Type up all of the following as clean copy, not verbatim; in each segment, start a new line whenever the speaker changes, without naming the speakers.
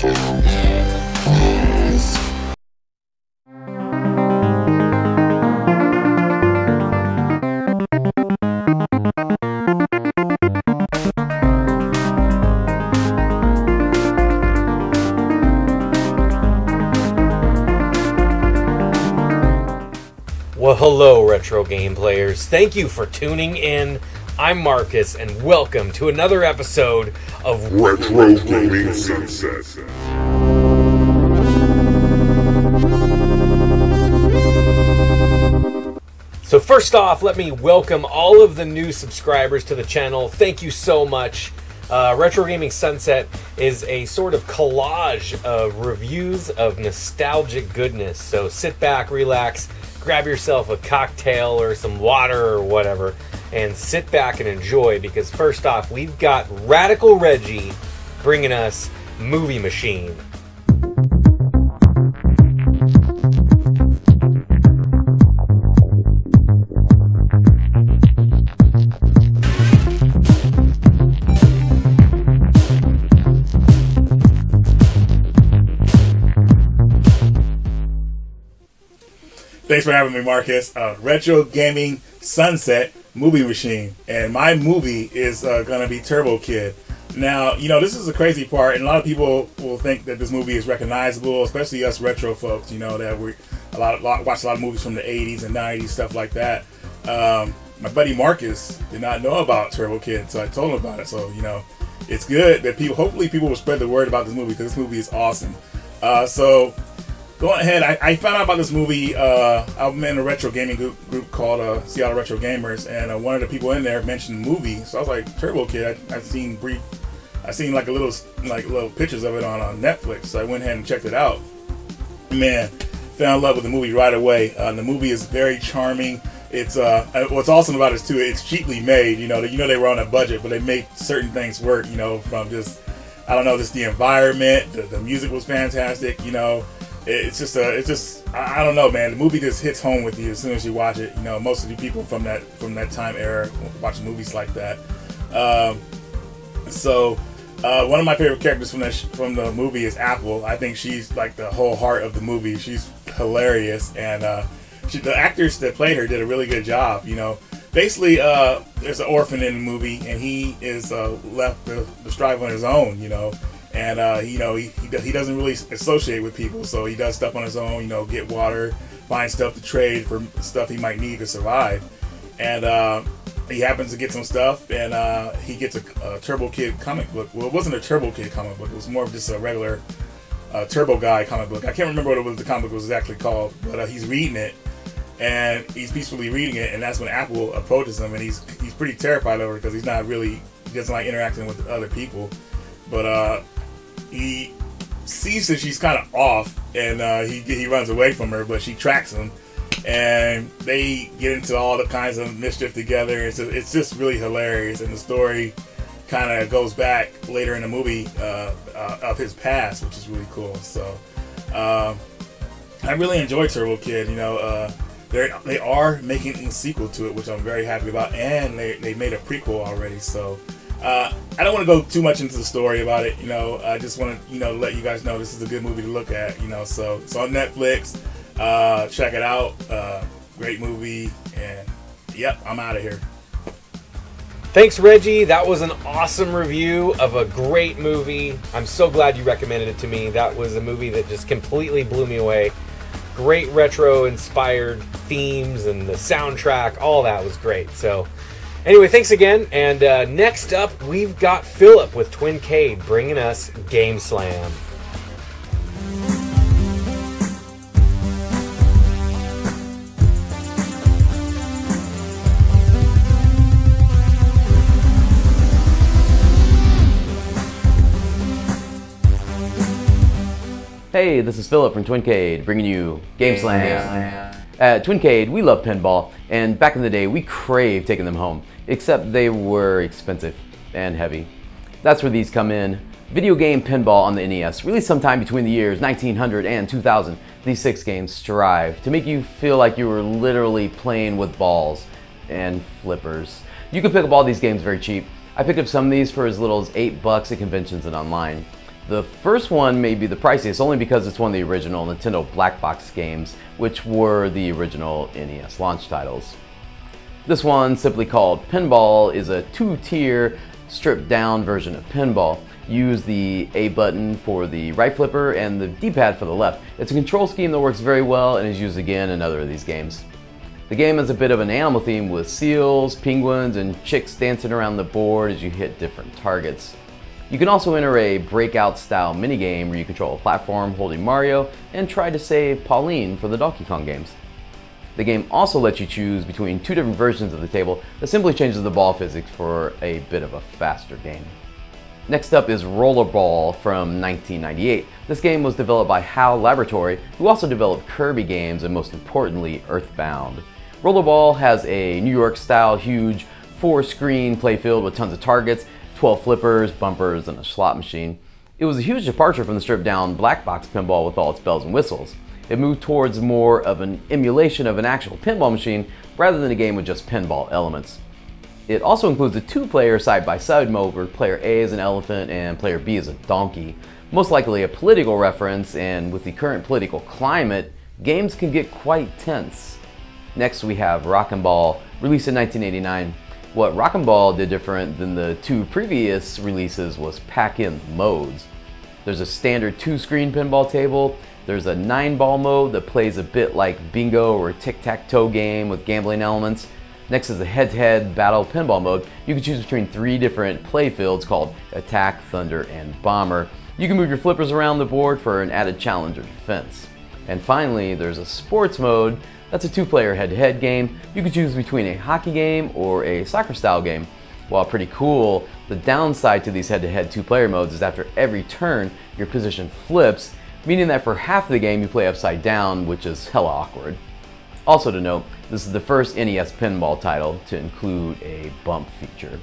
Well, hello, retro game players. Thank you for tuning in. I'm Marcus, and welcome to another episode of
Retro Gaming Sunset.
So first off, let me welcome all of the new subscribers to the channel. Thank you so much. Retro Gaming Sunset is a sort of collage of reviews of nostalgic goodness. So sit back, relax, grab yourself a cocktail or some water or whatever, and sit back and enjoy, because first off, we've got Radical Reggie bringing us Movie Machine.
Thanks for having me, Marcus. Retro Gaming Sunset Movie Machine, and my movie is gonna be Turbo Kid. Now, you know, this is the crazy part, and a lot of people will think that this movie is recognizable, especially us retro folks. You know that we watch a lot of movies from the '80s and '90s, stuff like that. My buddy Marcus did not know about Turbo Kid, so I told him about it. So you know, it's good that hopefully people will spread the word about this movie, because this movie is awesome. So going ahead, I found out about this movie. I'm in a retro gaming group called Seattle Retro Gamers, and one of the people in there mentioned the movie. So I was like, Turbo Kid. I've seen like little pictures of it on Netflix. So I went ahead and checked it out. Man, fell in love with the movie right away. The movie is very charming. It's what's awesome about it too. It's cheaply made. You know they were on a budget, but they make certain things work. You know, from just just the environment. The music was fantastic. You know. It's just I don't know, man. The movie just hits home with you as soon as you watch it. You know, most of the people from that time era watching movies like that. One of my favorite characters from the movie is Apple. I think she's like the whole heart of the movie. She's hilarious, and the actors that played her did a really good job. You know, basically, there's an orphan in the movie, and he is left to strive on his own. You know. And he doesn't really associate with people, so he does stuff on his own. You know, get water, find stuff to trade for stuff he might need to survive. And he happens to get some stuff, and he gets a Turbo Kid comic book. Well, it wasn't a Turbo Kid comic book; it was more of just a regular Turbo Guy comic book. I can't remember what the comic book was exactly called, but he's reading it, and he's peacefully reading it, and that's when Apple approaches him, and he's pretty terrified over it, because he doesn't like interacting with other people, but he sees that she's kind of off, and he runs away from her, but she tracks him, and they get into all the kinds of mischief together. It's just really hilarious, and the story kind of goes back later in the movie of his past, which is really cool. So I really enjoy Turbo Kid. You know, they are making a sequel to it, which I'm very happy about, and they made a prequel already. So I don't want to go too much into the story about it. You know, I just want to let you guys know this is a good movie to look at. You know, so it's on Netflix. Check it out. Great movie, and yep, I'm out of here.
Thanks, Reggie. That was an awesome review of a great movie. I'm so glad you recommended it to me. That was a movie that just completely blew me away. Great retro-inspired themes, and the soundtrack, all that was great. So anyway, thanks again. And next up, we've got Philip with Twincade bringing us Game Slam.
Hey, this is Philip from Twincade, bringing you Game Slam. At Twincade, we love pinball, and back in the day, we craved taking them home, except they were expensive and heavy. That's where these come in. Video game pinball on the NES, released sometime between the years 1900 and 2000. These 6 games strive to make you feel like you were literally playing with balls and flippers. You can pick up all these games very cheap. I picked up some of these for as little as $8 at conventions and online. The first one may be the priciest only because it's one of the original Nintendo Black Box games, which were the original NES launch titles. This one, simply called Pinball, is a two-tier, stripped-down version of Pinball. Use the A button for the right flipper and the D-pad for the left. It's a control scheme that works very well and is used again in other of these games. The game has a bit of an animal theme with seals, penguins, and chicks dancing around the board as you hit different targets. You can also enter a breakout-style minigame where you control a platform holding Mario and try to save Pauline for the Donkey Kong games. The game also lets you choose between two different versions of the table that simply changes the ball physics for a bit of a faster game. Next up is Rollerball from 1998. This game was developed by HAL Laboratory, who also developed Kirby games and most importantly Earthbound. Rollerball has a New York-style huge 4-screen playfield with tons of targets, 12 flippers, bumpers, and a slot machine. It was a huge departure from the stripped-down black box pinball with all its bells and whistles. It moved towards more of an emulation of an actual pinball machine rather than a game with just pinball elements. It also includes a two-player side-by-side mode where player A is an elephant and player B is a donkey. Most likely a political reference, and with the current political climate, games can get quite tense. Next we have Rockin' Ball, released in 1989. What Rockin' Ball did different than the two previous releases was pack in modes. There's a standard 2-screen pinball table, there's a 9-ball mode that plays a bit like bingo or tic-tac-toe game with gambling elements. Next is the head-to-head battle pinball mode. You can choose between 3 different playfields called Attack, Thunder, and Bomber. You can move your flippers around the board for an added challenge or defense. And finally, there's a sports mode. That's a 2-player head-to-head game. You can choose between a hockey game or a soccer-style game. While pretty cool, the downside to these head-to-head 2-player modes is after every turn, your position flips, meaning that for half of the game you play upside down, which is hella awkward. Also to note, this is the first NES pinball title to include a bump feature.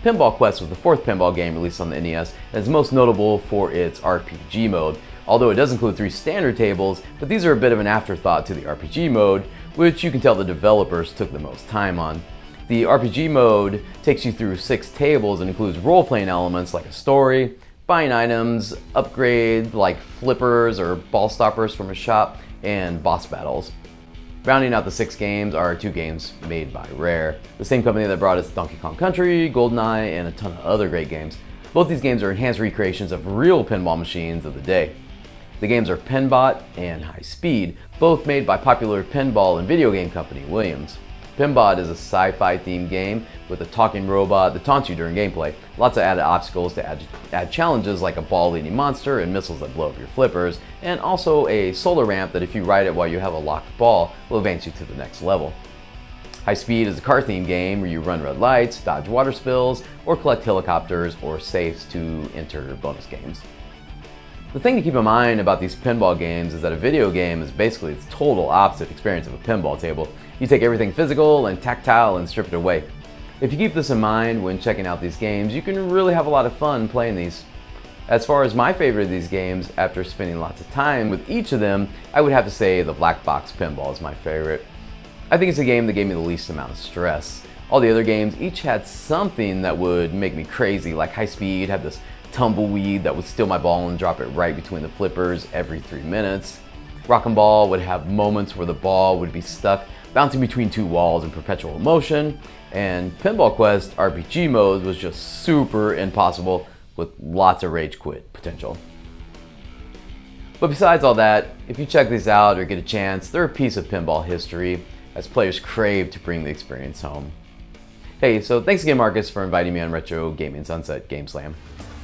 Pinball Quest was the 4th pinball game released on the NES and is most notable for its RPG mode. Although it does include 3 standard tables, but these are a bit of an afterthought to the RPG mode, which you can tell the developers took the most time on. The RPG mode takes you through 6 tables and includes role-playing elements like a story, buying items, upgrade like flippers or ball stoppers from a shop, and boss battles. Rounding out the 6 games are 2 games made by Rare, the same company that brought us Donkey Kong Country, GoldenEye, and a ton of other great games. Both these games are enhanced recreations of real pinball machines of the day. The games are Pinbot and High Speed, both made by popular pinball and video game company Williams. Pinbot is a sci-fi themed game with a talking robot that taunts you during gameplay. Lots of added obstacles to add challenges like a ball-eating monster and missiles that blow up your flippers, and also a solar ramp that if you ride it while you have a locked ball will advance you to the next level. High Speed is a car-themed game where you run red lights, dodge water spills, or collect helicopters or safes to enter bonus games. The thing to keep in mind about these pinball games is that a video game is basically the total opposite experience of a pinball table. You take everything physical and tactile and strip it away. If you keep this in mind when checking out these games, you can really have a lot of fun playing these. As far as my favorite of these games, after spending lots of time with each of them, I would have to say the Black Box Pinball is my favorite. I think it's a game that gave me the least amount of stress. All the other games each had something that would make me crazy, like High Speed had this tumbleweed that would steal my ball and drop it right between the flippers every 3 minutes. Rockin' Ball would have moments where the ball would be stuck bouncing between 2 walls in perpetual motion, and Pinball Quest RPG mode was just super impossible with lots of rage quit potential. But besides all that, if you check these out or get a chance, they're a piece of pinball history as players crave to bring the experience home. Hey, so thanks again Marcus for inviting me on Retro Gaming Sunset Game Slam.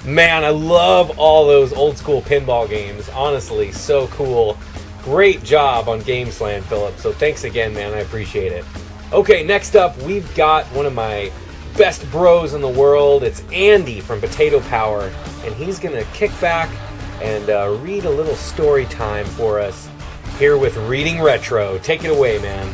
Man, I love all those old school pinball games. Honestly, so cool. Great job on Game Slam, Philip. So thanks again, man. I appreciate it. Okay, next up, we've got one of my best bros in the world. It's Andy from Potato Power, and he's going to kick back and read a little story time for us here with Reading Retro. Take it away, man.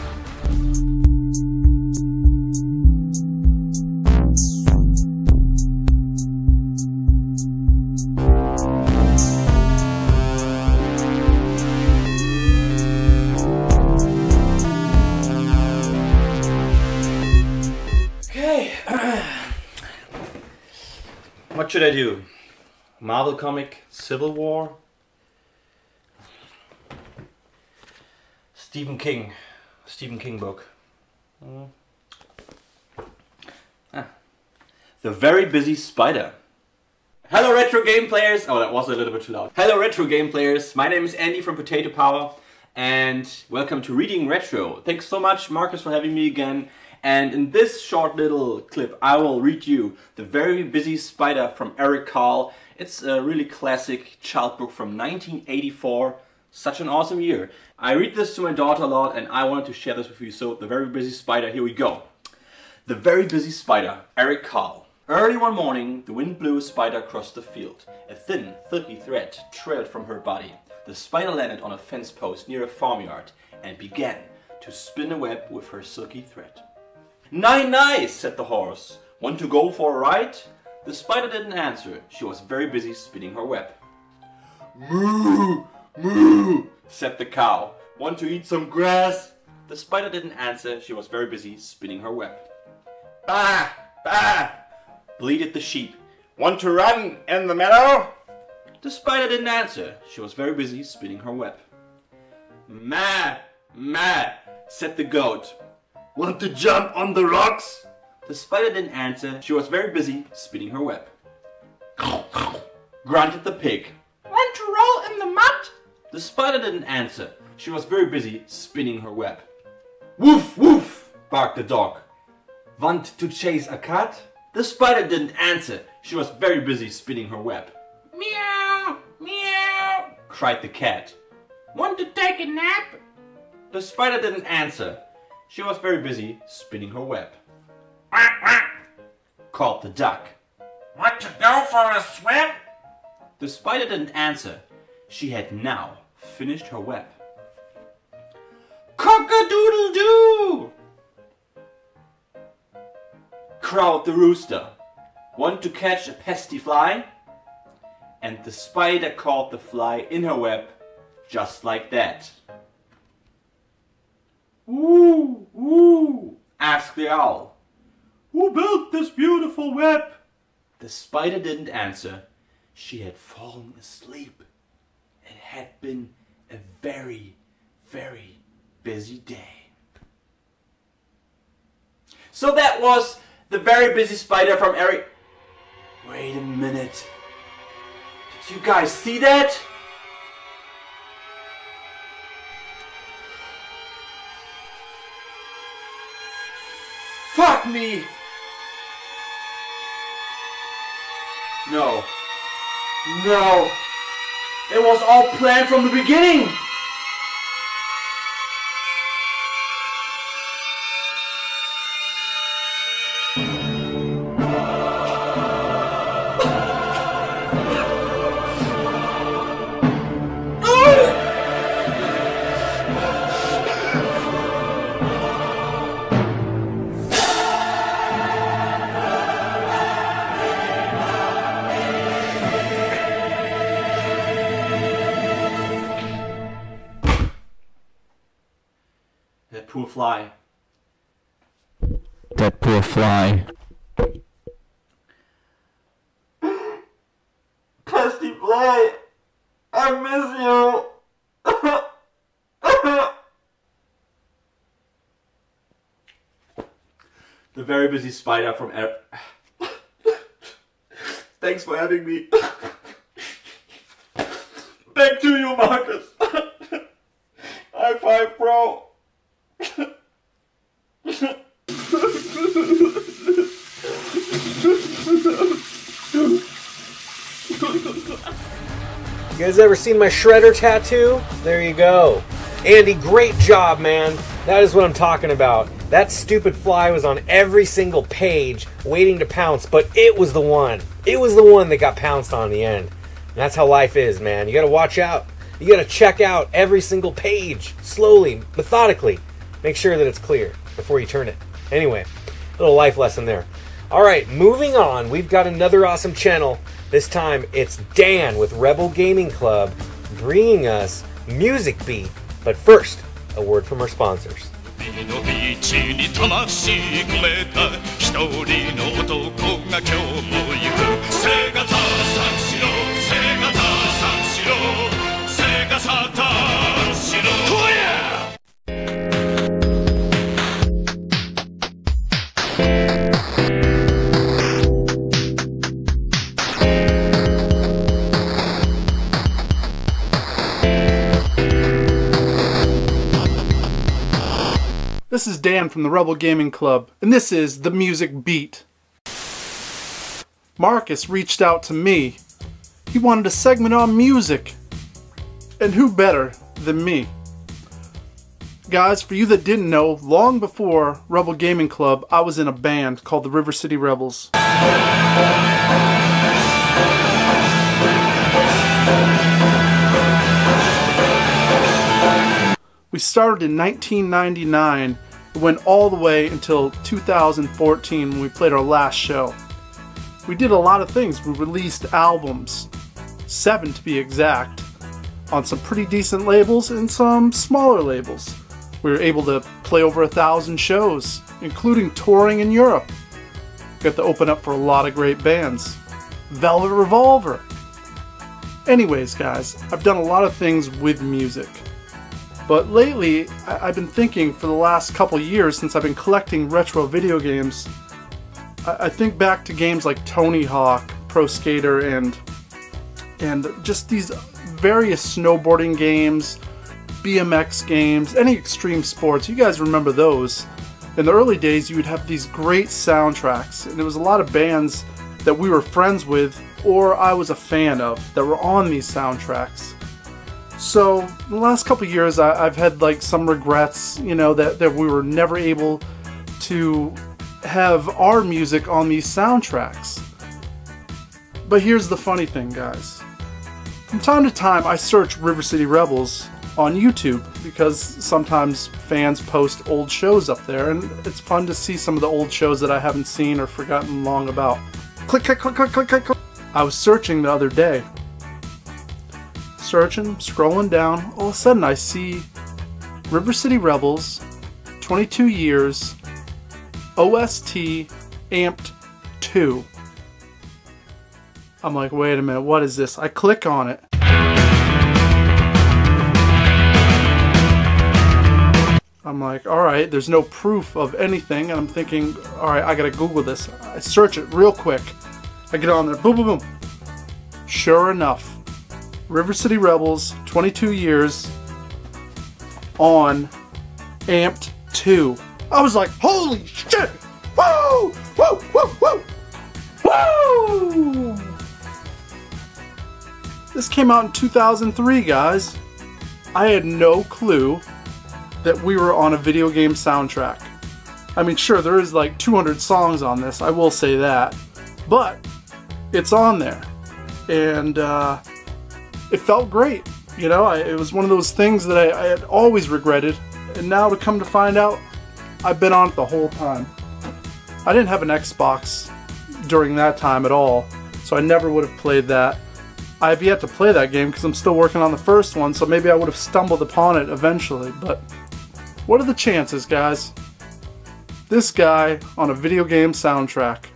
What should I do? Marvel comic, Civil War. Stephen King book. The Very Busy Spider. Hello retro game players. Oh, that was a little bit too loud. Hello retro game players. My name is Andy from Potato Power and welcome to Reading Retro. Thanks so much, Marcus, for having me again. And in this short little clip I will read you The Very Busy Spider from Eric Carle. It's a really classic child book from 1984. Such an awesome year. I read this to my daughter a lot and I wanted to share this with you. So, The Very Busy Spider, here we go. The Very Busy Spider, Eric Carle. Early one morning, the wind blew a spider across the field. A thin, silky thread trailed from her body. The spider landed on a fence post near a farmyard and began to spin a web with her silky thread. Nice, said the horse. Want to go for a ride? The spider didn't answer. She was very busy spinning her web. Moo! Moo! Said the cow. Want to eat some grass? The spider didn't answer. She was very busy spinning her web. Bah! Bah! Bleated the sheep. Want to run in the meadow? The spider didn't answer. She was very busy spinning her web. Ma! Ma! Said the goat. Want to jump on the rocks? The spider didn't answer. She was very busy spinning her web. Grunted the pig. Want to roll in the mud? The spider didn't answer. She was very busy spinning her web. Woof, woof, barked the dog. Want to chase a cat? The spider didn't answer. She was very busy spinning her web. Meow, meow, cried the cat. Want to take a nap? The spider didn't answer. She was very busy spinning her web. Quack, quack, called the duck. Want to go for a swim? The spider didn't answer. She had now finished her web. Cock-a-doodle-doo! Crowed the rooster. Want to catch a pesky fly? And the spider caught the fly in her web, just like that. Woo, woo, asked the owl. Who built this beautiful web? The spider didn't answer. She had fallen asleep. It had been a very, very busy day. So that was The Very Busy Spider from Eric. Wait a minute. Did you guys see that? Fuck me! No. No. It was all planned from the beginning! That poor fly.
That poor fly.
Pesty fly, I miss you. The Very Busy Spider from Thanks for having me. Back to you, Marcus. High five, bro.
You guys ever seen my shredder tattoo? There you go. Andy, great job, man. That is what I'm talking about. That stupid fly was on every single page waiting to pounce, but it was the one. It was the one that got pounced on in the end. And that's how life is, man. You gotta watch out. You gotta check out every single page slowly, methodically. Make sure that it's clear before you turn it. Anyway, little life lesson there. Alright, moving on. We've got another awesome channel. This time it's Dan with Rebel Gaming Club bringing us Music Beat. But first, a word from our sponsors.
海のビーチに魂込めた一人の男が今日も行く姿三四郎
this is Dan from the Rebel Gaming Club, and this is The Music Beat. Marcus reached out to me. He wanted a segment on music. And who better than me? Guys, for you that didn't know, long before Rebel Gaming Club, I was in a band called the River City Rebels. We started in 1999 and went all the way until 2014 when we played our last show. We did a lot of things. We released albums, 7 to be exact, on some pretty decent labels and some smaller labels. We were able to play over 1,000 shows, including touring in Europe. Got to open up for a lot of great bands. Velvet Revolver. Anyways, guys, I've done a lot of things with music. But lately, I've been thinking for the last couple years since I've been collecting retro video games, I think back to games like Tony Hawk, Pro Skater, and just these various snowboarding games, BMX games, any extreme sports. You guys remember those. In the early days, you would have these great soundtracks, and there was a lot of bands that we were friends with or I was a fan of that were on these soundtracks. So, in the last couple years, I've had like some regrets, you know, that we were never able to have our music on these soundtracks. But here's the funny thing, guys. From time to time, I search River City Rebels on YouTube because sometimes fans post old shows up there, and it's fun to see some of the old shows that I haven't seen or forgotten long about. Click, click, click, click, click, click, click. I was searching the other day. Searching, scrolling down, all of a sudden I see River City Rebels, 22 years, OST, Amped 2. I'm like, wait a minute, what is this? I click on it. I'm like, alright, there's no proof of anything, and I'm thinking, alright, I gotta Google this. I search it real quick. I get on there, boom, boom, boom. Sure enough, River City Rebels, 22 years, on Amped 2. I was like, holy shit! Woo! Woo! Woo! Woo! Woo! This came out in 2003, guys. I had no clue that we were on a video game soundtrack. I mean, sure, there is like 200 songs on this, I will say that. But it's on there. And it felt great. You know, it was one of those things that I had always regretted. And now to come to find out, I've been on it the whole time. I didn't have an Xbox during that time at all, so I never would have played that. I have yet to play that game because I'm still working on the first one, so maybe I would have stumbled upon it eventually, but what are the chances, guys? This guy on a video game soundtrack.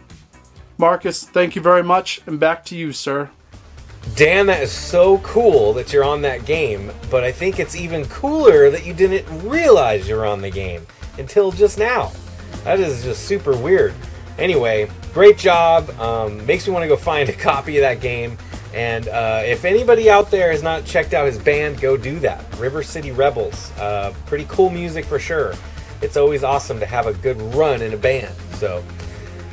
Marcus, thank you very much, and back to you, sir.
Dan, that is so cool that you're on that game, but I think it's even cooler that you didn't realize you're on the game until just now. That is just super weird. Anyway, great job. Makes me want to go find a copy of that game. And if anybody out there has not checked out his band, go do that. River City Rebels. Pretty cool music for sure. It's always awesome to have a good run in a band. So,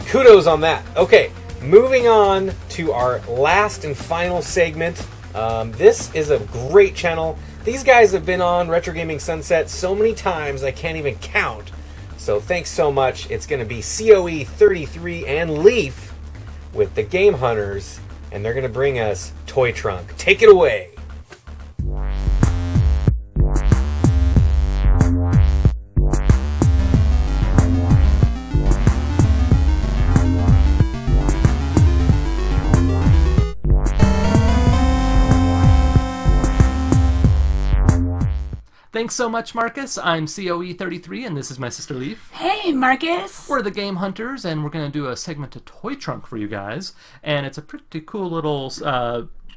kudos on that. Okay, moving on to our last and final segment. This is a great channel. These guys have been on Retro Gaming Sunset so many times I can't even count. So thanks so much. It's going to be COE33 and Leaf with the Game Hunters, and they're going to bring us Toy Trunk. Take it away.
Thanks so much, Marcus. I'm COE33, and this is my sister Leaf.
Hey, Marcus!
We're the Game Hunters, and we're going to do a segment of Toy Trunk for you guys. And it's a pretty cool little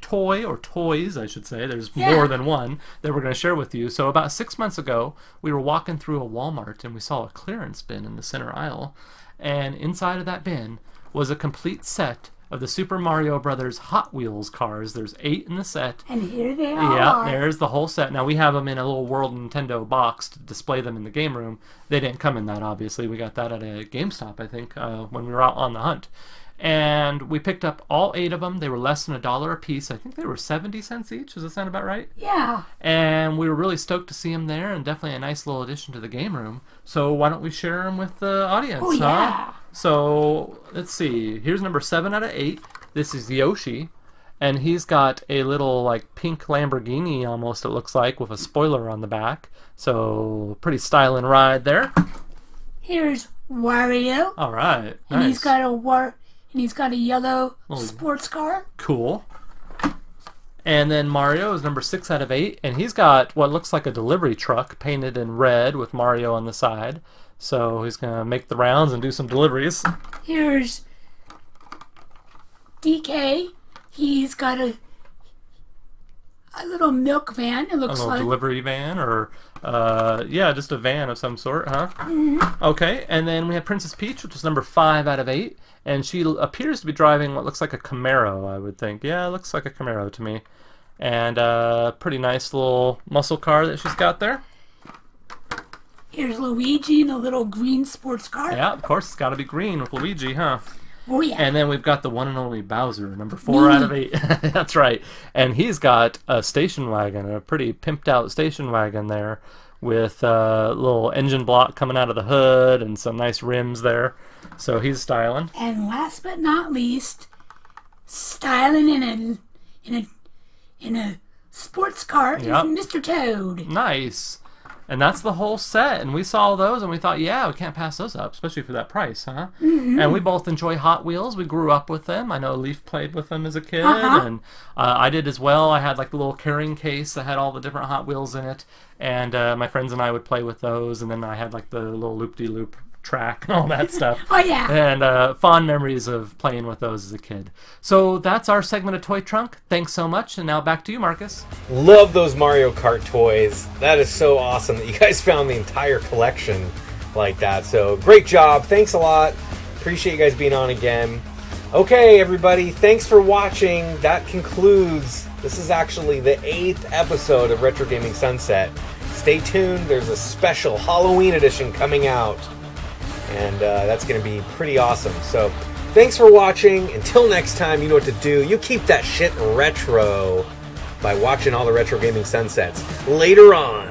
toy, or toys, I should say. There's more than one that we're going to share with you. So about 6 months ago, we were walking through a Walmart, and we saw a clearance bin in the center aisle. And inside of that bin was a complete set of the Super Mario Brothers Hot Wheels cars. There's 8 in the set.
And here they are.
Yeah, there's the whole set. Now, we have them in a little World Nintendo box to display them in the game room. They didn't come in that, obviously. We got that at a GameStop, I think, when we were out on the hunt. And we picked up all 8 of them. They were less than $1 a piece. I think they were 70 cents each. Does that sound about right?
Yeah.
And we were really stoked to see them there, and definitely a nice little addition to the game room. So why don't we share them with the audience?
Oh, yeah.
So let's see. Here's number 7 out of 8. This is Yoshi, and he's got a little like pink Lamborghini almost. It looks like with a spoiler on the back. So pretty styling ride there.
Here's Wario.
All right.
And
Nice.
he's got a yellow sports car.
Cool. And then Mario is number 6 out of 8, and he's got what looks like a delivery truck painted in red with Mario on the side. So he's going to make the rounds and do some deliveries.
Here's DK. He's got a little milk van, it looks
A little
like.
delivery van, or yeah, just a van of some sort, huh?
Mm-hmm.
Okay, and then we have Princess Peach, which is number 5 out of 8, and she appears to be driving what looks like a Camaro, I would think. Yeah, it looks like a Camaro to me. And pretty nice little muscle car that she's got there.
Here's Luigi in a little green sports car.
Yeah, of course, it's got to be green with Luigi, huh?
Oh, yeah.
And then we've got the one and only Bowser, number 4 out of 8. That's right. And he's got a station wagon, a pretty pimped out station wagon there with a little engine block coming out of the hood and some nice rims there. So he's styling.
And last but not least, styling in a sports car is
Yep.
Mr. Toad.
Nice. And that's the whole set. And we saw those and we thought, yeah, we can't pass those up, especially for that price, huh?
Mm-hmm.
And we both enjoy Hot Wheels. We grew up with them. I know Leaf played with them as a kid,
Uh-huh.
and I did as well. I had like the little carrying case that had all the different Hot Wheels in it, and my friends and I would play with those. And then I had like the little loop-de-loop track and all that stuff.
Oh, yeah.
And fond memories of playing with those as a kid. So that's our segment of Toy Trunk. Thanks so much. And now back to you, Marcus.
Love those Mario Kart toys. That is so awesome that you guys found the entire collection like that. So great job. Thanks a lot. Appreciate you guys being on again. Okay, everybody. Thanks for watching. That concludes. This is actually the 8th episode of Retro Gaming Sunset. Stay tuned. There's a special Halloween edition coming out. And that's going to be pretty awesome. So thanks for watching. Until next time, you know what to do. You keep that shit retro by watching all the Retro Gaming Sunsets later on.